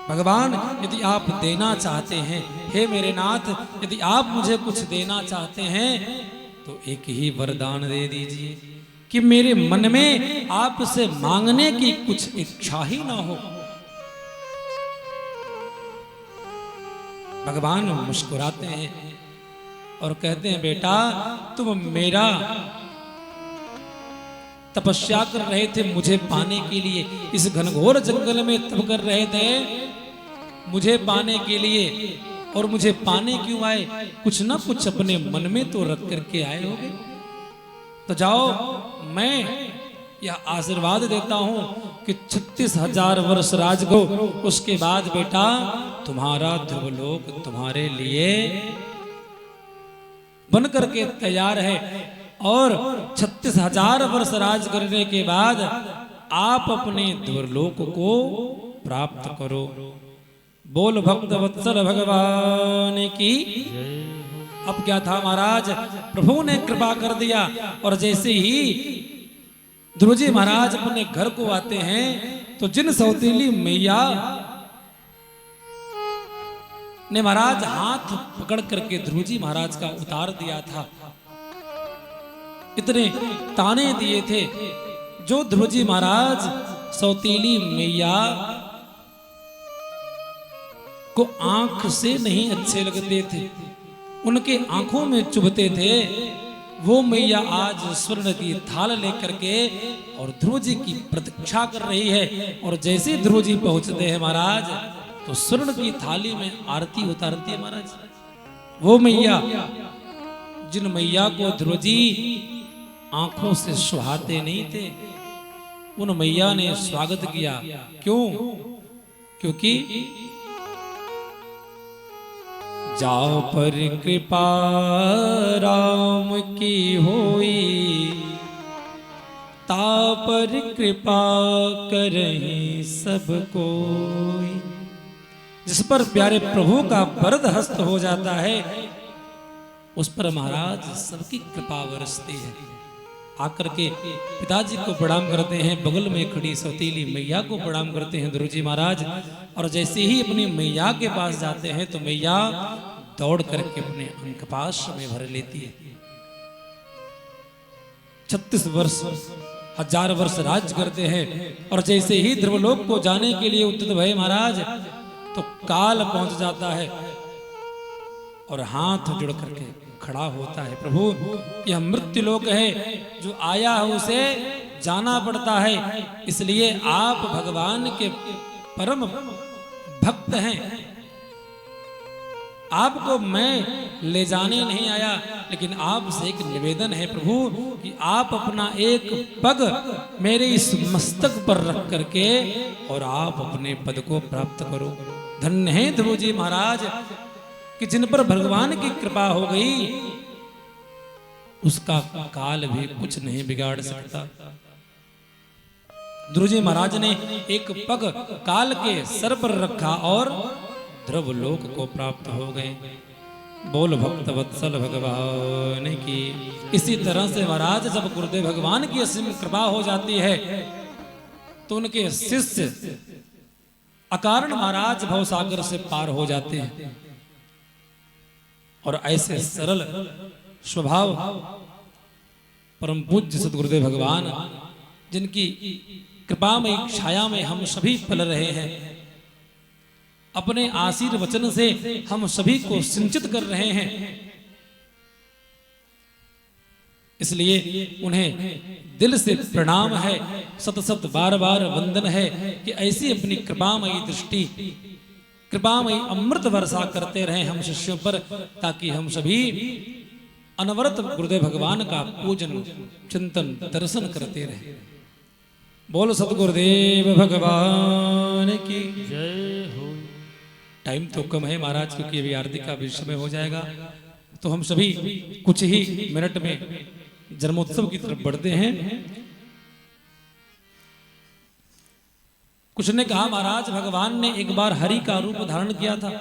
भगवान यदि आप देना चाहते हैं, हे मेरे नाथ यदि आप मुझे कुछ देना चाहते हैं तो एक ही वरदान दे दीजिए कि मेरे मन में आपसे मांगने की कुछ इच्छा ही ना हो। भगवान मुस्कुराते हैं और कहते हैं, बेटा तुम मेरा तपस्या कर रहे थे मुझे पाने के लिए, इस घनघोर जंगल में तप कर रहे थे मुझे पाने के लिए, और मुझे पाने क्यों आए? कुछ ना कुछ अपने मन में तो रख करके आए होगे। तो जाओ, मैं यह आशीर्वाद देता हूं कि 36,000 वर्ष राज को, उसके बाद बेटा तुम्हारा ध्रुवलोक तुम्हारे लिए बन करके तैयार है, और 36,000 वर्ष राज करने के बाद आप अपने ध्रुवलोक को प्राप्त करो। बोल भक्त वत्सल भगवान की। अब क्या था महाराज, प्रभु ने कृपा कर दिया, और जैसे ही ध्रुव जी महाराज अपने घर को आते हैं तो जिन सौतीली मैया ने महाराज हाथ पकड़ करके ध्रुव जी महाराज का उतार दिया था, इतने ताने दिए थे, जो ध्रुव जी महाराज सौतीली मैया को आंख से नहीं अच्छे लगते थे, उनके आंखों में चुभते थे, वो मैया आज स्वर्ण की थाल लेकर के और ध्रुव जी की प्रतीक्षा कर रही है। और जैसे ध्रुव जी पहुंचते हैं महाराज तो स्वर्ण की थाली में आरती उतारती है महाराज। वो मैया, जिन मैया को ध्रुव जी आंखों से सुहाते नहीं थे, उन मैया ने स्वागत किया। क्यों? क्योंकि जाओ पर कृपा राम की होई, ता पर कृपा करहि सब कोई। जिस पर प्यारे प्रभु का वरद हस्त हो जाता है उस पर महाराज सबकी कृपा बरसती है। आकर के पिताजी को प्रणाम करते हैं, बगल में खड़ी सौतीली मैया को प्रणाम करते हैं ध्रुव जी महाराज, और जैसे ही अपनी मैया के पास जाते हैं तो मैया दौड़ करके अपने अंकपाश में भर लेती है। 36,000 वर्ष राज करते हैं, और जैसे ही ध्रुवलोक को जाने के लिए उद्यत भये महाराज तो काल पहुंच जाता है और हाथ जोड़ करके खड़ा होता है, प्रभु यह मृत्यु लोक है, जो आया है उसे जाना पड़ता है, इसलिए आप भगवान के परम भक्त हैं, आपको मैं ले जाने नहीं आया, लेकिन आपसे एक निवेदन है प्रभु कि आप अपना एक पग मेरे इस मस्तक पर रख करके और आप अपने पद को प्राप्त करो। धन्य है ध्रुव जी महाराज कि जिन पर भगवान की कृपा हो गई उसका काल भी कुछ नहीं बिगाड़ सकता। ध्रुव जी महाराज ने एक पग काल के सर पर रखा और ध्रुव लोक को प्राप्त हो गए। बोल भक्त वत्सल भगवान की। इसी तरह से महाराज जब गुरुदेव भगवान की असीम कृपा हो जाती है तो उनके शिष्य अकारण महाराज भवसागर से पार हो जाते हैं, और ऐसे सरल स्वभाव परम पूज्य सद्गुरुदेव भगवान जिनकी कृपा में छाया में हम सभी पल रहे हैं, अपने आशीर्वचन से हम सभी को सिंचित कर रहे हैं, इसलिए उन्हें दिल से प्रणाम है, सत सत बार बार वंदन है कि ऐसी अपनी कृपामयी दृष्टि कृपामयी अमृत वर्षा करते रहे हम शिष्यों पर, ताकि हम सभी अनवरत गुरुदेव भगवान का पूजन चिंतन दर्शन करते रहे। बोल सतगुरुदेव भगवान की जय हो। टाइम तो कम है महाराज, क्योंकि अभी आरती का भी समय हो जाएगा, तो हम सभी कुछ ही मिनट में जन्मोत्सव की तरफ बढ़ते हैं। कुछ ने कहा महाराज भगवान ने एक बार हरि का रूप धारण किया था,